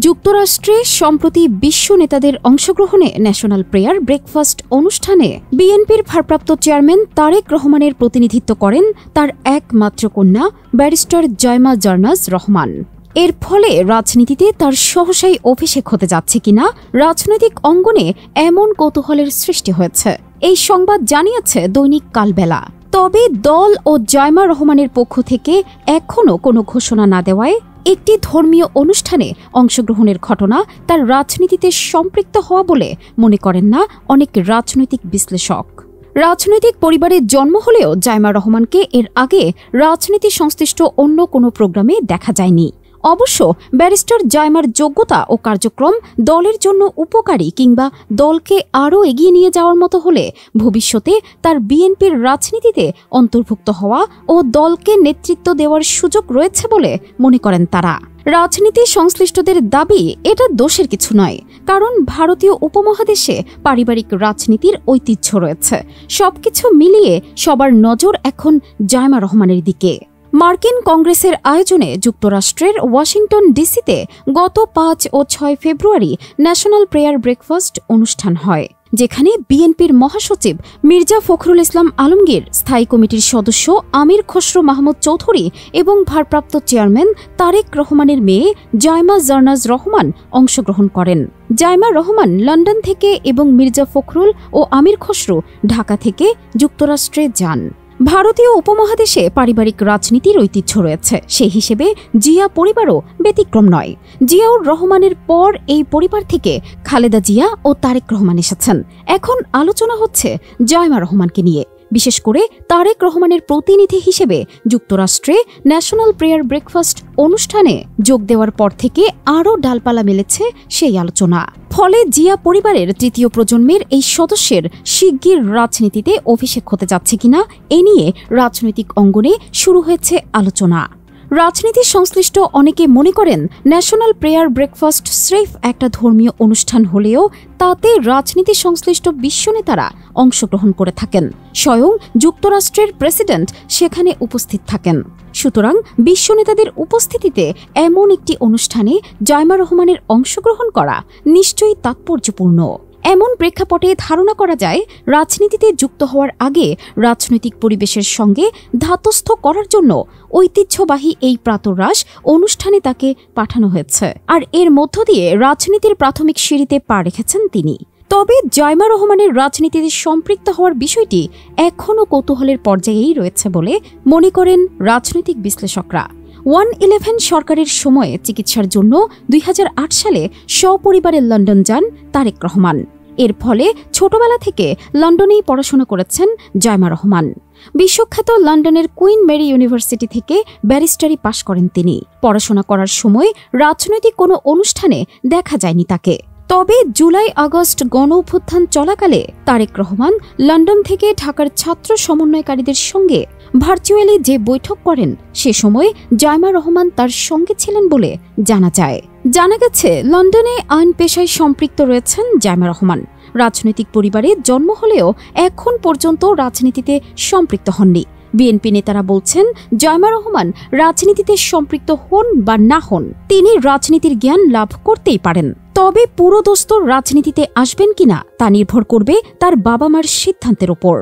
যুক্তরাষ্ট্রে সম্প্রতি বিশ্ব নেতাদের অংশগ্রহণে ন্যাশনাল প্রেয়ার ব্রেকফাস্ট অনুষ্ঠানে বিএনপির ভারপ্রাপ্ত চেয়ারম্যান তারেক রহমানের প্রতিনিধিত্ব করেন তার একমাত্র কন্যা ব্যারিস্টার জয়মা জার্নাজ রহমান। এর ফলে রাজনীতিতে তার সহসাই অভিষেক হতে যাচ্ছে কিনা রাজনৈতিক অঙ্গনে এমন কৌতূহলের সৃষ্টি হয়েছে। এই সংবাদ জানিয়েছে দৈনিক কালবেলা। তবে দল ও জয়মা রহমানের পক্ষ থেকে এখনও কোনো ঘোষণা না দেওয়ায় একটি ধর্মীয় অনুষ্ঠানে অংশগ্রহণের ঘটনা তার রাজনীতিতে সম্পৃক্ত হওয়া বলে মনে করেন না অনেক রাজনৈতিক বিশ্লেষক। রাজনৈতিক পরিবারে জন্ম হলেও জয়মা রহমানকে এর আগে রাজনীতি সংশ্লিষ্ট অন্য কোনো প্রোগ্রামে দেখা যায়নি। অবশ্য ব্যারিস্টার জয়মার যোগ্যতা ও কার্যক্রম দলের জন্য উপকারী কিংবা দলকে আরও এগিয়ে নিয়ে যাওয়ার মতো হলে ভবিষ্যতে তার বিএনপির রাজনীতিতে অন্তর্ভুক্ত হওয়া ও দলকে নেতৃত্ব দেওয়ার সুযোগ রয়েছে বলে মনে করেন তারা। রাজনীতি সংশ্লিষ্টদের দাবি এটা দোষের কিছু নয়, কারণ ভারতীয় উপমহাদেশে পারিবারিক রাজনীতির ঐতিহ্য রয়েছে। সবকিছু মিলিয়ে সবার নজর এখন জয়মা রহমানের দিকে। মার্কিন কংগ্রেসের আয়োজনে যুক্তরাষ্ট্রের ওয়াশিংটন ডিসিতে গত ৫ ও ৬ ফেব্রুয়ারি ন্যাশনাল প্রেয়ার ব্রেকফাস্ট অনুষ্ঠান হয়, যেখানে বিএনপির মহাসচিব মির্জা ফখরুল ইসলাম আলমগীর, স্থায়ী কমিটির সদস্য আমির খসরু মাহমুদ চৌধুরী এবং ভারপ্রাপ্ত চেয়ারম্যান তারেক রহমানের মেয়ে জয়মা জার্নাজ রহমান অংশগ্রহণ করেন। জয়মা রহমান লন্ডন থেকে এবং মির্জা ফখরুল ও আমির খসরু ঢাকা থেকে যুক্তরাষ্ট্রে যান। ভারতীয় উপমহাদেশে পারিবারিক রাজনীতির ঐতিহ্য রয়েছে, সেই হিসেবে জিয়া পরিবারও ব্যতিক্রম নয়। জিয়াউর রহমানের পর এই পরিবার থেকে খালেদা জিয়া ও তারেক রহমান এসেছেন। এখন আলোচনা হচ্ছে জয়মা রহমানকে নিয়ে, বিশেষ করে তারেক রহমানের প্রতিনিধি হিসেবে যুক্তরাষ্ট্রে ন্যাশনাল প্রেয়ার ব্রেকফাস্ট অনুষ্ঠানে যোগ দেওয়ার পর থেকে আরও ডালপালা মেলেছে সেই আলোচনা। ফলে জিয়া পরিবারের তৃতীয় প্রজন্মের এই সদস্যের শিগগির রাজনীতিতে অভিষেক হতে যাচ্ছে কিনা এ নিয়ে রাজনৈতিক অঙ্গনে শুরু হয়েছে আলোচনা। রাজনীতি সংশ্লিষ্ট অনেকে মনে করেন ন্যাশনাল প্রেয়ার ব্রেকফাস্ট স্রেফ একটা ধর্মীয় অনুষ্ঠান হলেও তাতে রাজনীতি সংশ্লিষ্ট বিশ্ব নেতারা অংশগ্রহণ করে থাকেন। স্বয়ং যুক্তরাষ্ট্রের প্রেসিডেন্ট সেখানে উপস্থিত থাকেন। সুতরাং বিশ্ব নেতাদের উপস্থিতিতে এমন একটি অনুষ্ঠানে জয়মা রহমানের অংশগ্রহণ করা নিশ্চয়ই তাৎপর্যপূর্ণ। এমন প্রেক্ষাপটে ধারণা করা যায়, রাজনীতিতে যুক্ত হওয়ার আগে রাজনৈতিক পরিবেশের সঙ্গে ধাতস্থ করার জন্য ঐতিহ্যবাহী এই প্রাতরাশ অনুষ্ঠানে তাকে পাঠানো হয়েছে, আর এর মধ্য দিয়ে রাজনীতির প্রাথমিক সিঁড়িতে পা রেখেছেন তিনি। তবে জয়মা রহমানের রাজনীতিতে সম্পৃক্ত হওয়ার বিষয়টি এখনও কৌতূহলের পর্যায়েই রয়েছে বলে মনে করেন রাজনৈতিক বিশ্লেষকরা। 1-11 সরকারের সময়ে চিকিৎসার জন্য 2008 সালে সপরিবারে লন্ডন যান তারেক রহমান। এর ফলে ছোটবেলা থেকে লন্ডনেই পড়াশোনা করেছেন জয়মা রহমান। বিশ্বখ্যাত লন্ডনের কুইন মেরি ইউনিভার্সিটি থেকে ব্যারিস্টারি পাশ করেন তিনি। পড়াশোনা করার সময় রাজনৈতিক কোনো অনুষ্ঠানে দেখা যায়নি তাকে। তবে জুলাই-আগস্ট গণ অভ্যুত্থান চলাকালে তারেক রহমান লন্ডন থেকে ঢাকার ছাত্র সমন্বয়কারীদের সঙ্গে ভার্চুয়ালি যে বৈঠক করেন, সে সময় জয়মা রহমান তার সঙ্গে ছিলেন বলে জানা যায়। জানা গেছে লন্ডনে আইন পেশায় সম্পৃক্ত রয়েছেন জয়মা রহমান। রাজনৈতিক পরিবারে জন্ম হলেও এখন পর্যন্ত রাজনীতিতে সম্পৃক্ত হননি। বিএনপি নেতারা বলছেন, জয়মা রহমান রাজনীতিতে সম্পৃক্ত হন বা না হন, তিনি রাজনীতির জ্ঞান লাভ করতেই পারেন। তবে পুরোদস্তুর রাজনীতিতে আসবেন কিনা তা নির্ভর করবে তার বাবা মার সিদ্ধান্তের ওপর।